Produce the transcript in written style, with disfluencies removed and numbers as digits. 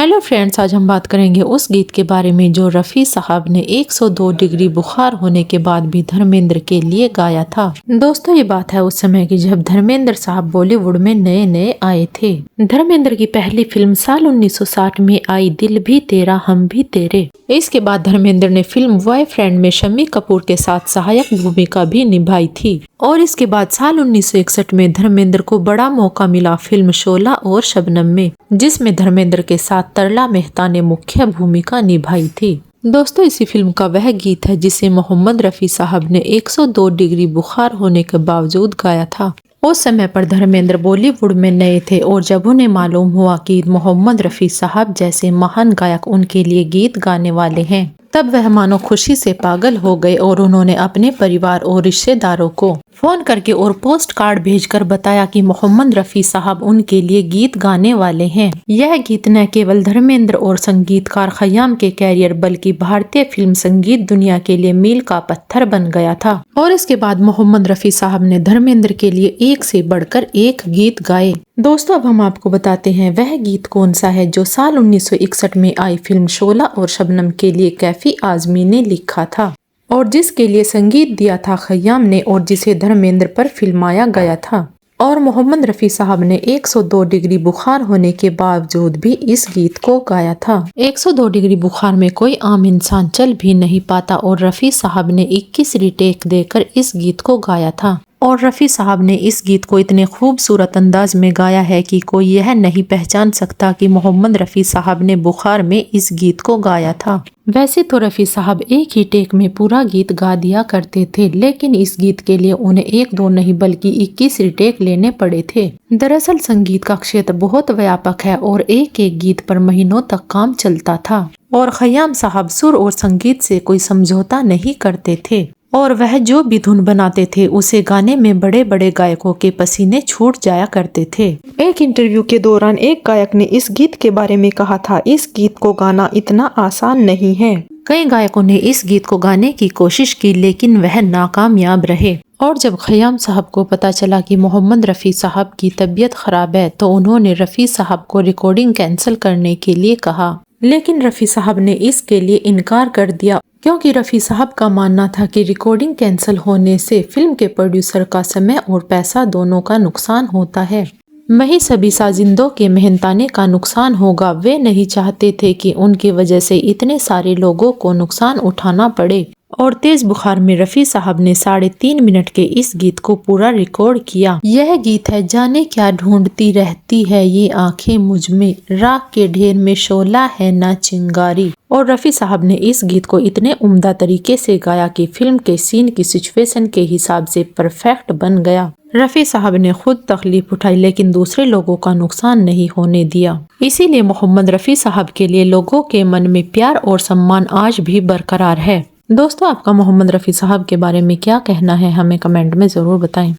Hello friends, आज हम बात करेंगे उस गीत के बारे में जो रफ़ी साहब ने 102 डिग्री बुखार होने के बाद भी धर्मेंद्र के लिए गाया था। दोस्तों, ये बात है उस समय की जब धर्मेंद्र साहब बॉलीवुड में नए नए आए थे। धर्मेंद्र की पहली फिल्म साल 1960 में आई दिल भी तेरा हम भी तेरे। इसके बाद धर्मेंद्र ने फिल्म बॉयफ्रेंड में शम्मी कपूर के साथ सहायक भूमिका भी निभाई थी और इसके बाद साल 1961 में धर्मेंद्र को बड़ा मौका मिला फिल्म शोला और शबनम में, जिसमें धर्मेंद्र के साथ तरला मेहता ने मुख्य भूमिका निभाई थी। दोस्तों, इसी फिल्म का वह गीत है जिसे मोहम्मद रफ़ी साहब ने 102 डिग्री बुखार होने के बावजूद गाया था। उस समय पर धर्मेंद्र बॉलीवुड में नए थे और जब उन्हें मालूम हुआ कि मोहम्मद रफ़ी साहब जैसे महान गायक उनके लिए गीत गाने वाले हैं, तब वह मानो खुशी से पागल हो गए और उन्होंने अपने परिवार और रिश्तेदारों को फोन करके और पोस्ट कार्ड भेजकर बताया कि मोहम्मद रफ़ी साहब उनके लिए गीत गाने वाले हैं। यह गीत न केवल धर्मेंद्र और संगीतकार खयाम के कैरियर बल्कि भारतीय फिल्म संगीत दुनिया के लिए मील का पत्थर बन गया था और इसके बाद मोहम्मद रफ़ी साहब ने धर्मेंद्र के लिए एक से बढ़कर एक गीत गाए। दोस्तों, अब हम आपको बताते हैं वह गीत कौन सा है जो साल 1961 में आई फिल्म शोला और शबनम के लिए कैफी आजमी ने लिखा था और जिसके लिए संगीत दिया था खयाम ने और जिसे धर्मेंद्र पर फिल्माया गया था और मोहम्मद रफ़ी साहब ने 102 डिग्री बुखार होने के बावजूद भी इस गीत को गाया था। 102 डिग्री बुखार में कोई आम इंसान चल भी नहीं पाता और रफ़ी साहब ने 21 रीटेक देकर इस गीत को गाया था और रफ़ी साहब ने इस गीत को इतने खूबसूरत अंदाज में गाया है कि कोई यह नहीं पहचान सकता कि मोहम्मद रफ़ी साहब ने बुखार में इस गीत को गाया था। वैसे तो रफ़ी साहब एक ही टेक में पूरा गीत गा दिया करते थे, लेकिन इस गीत के लिए उन्हें एक दो नहीं बल्कि 21 रीटेक लेने पड़े थे। दरअसल संगीत का क्षेत्र बहुत व्यापक है और एक एक गीत पर महीनों तक काम चलता था और खयाम साहब सुर और संगीत से कोई समझौता नहीं करते थे और वह जो भी धुन बनाते थे उसे गाने में बड़े बड़े गायकों के पसीने छूट जाया करते थे। एक इंटरव्यू के दौरान एक गायक ने इस गीत के बारे में कहा था, इस गीत को गाना इतना आसान नहीं है। कई गायकों ने इस गीत को गाने की कोशिश की लेकिन वह नाकामयाब रहे और जब खयाम साहब को पता चला कि मोहम्मद रफ़ी साहब की तबीयत खराब है तो उन्होंने रफ़ी साहब को रिकॉर्डिंग कैंसिल करने के लिए कहा, लेकिन रफ़ी साहब ने इसके लिए इनकार कर दिया क्योंकि रफ़ी साहब का मानना था कि रिकॉर्डिंग कैंसिल होने से फिल्म के प्रोड्यूसर का समय और पैसा दोनों का नुकसान होता है, वहीं सभी साजिंदों के मेहनताने का नुकसान होगा। वे नहीं चाहते थे कि उनकी वजह से इतने सारे लोगों को नुकसान उठाना पड़े और तेज बुखार में रफ़ी साहब ने 3.5 मिनट के इस गीत को पूरा रिकॉर्ड किया। यह गीत है जाने क्या ढूंढती रहती है ये आंखें मुझ में, राख के ढेर में शोला है ना चिंगारी। और रफ़ी साहब ने इस गीत को इतने उम्दा तरीके से गाया कि फिल्म के सीन की सिचुएशन के हिसाब से परफेक्ट बन गया। रफ़ी साहब ने खुद तकलीफ उठाई लेकिन दूसरे लोगों का नुकसान नहीं होने दिया। इसीलिए मोहम्मद रफ़ी साहब के लिए लोगों के मन में प्यार और सम्मान आज भी बरकरार है। दोस्तों, आपका मोहम्मद रफ़ी साहब के बारे में क्या कहना है, हमें कमेंट में ज़रूर बताएं।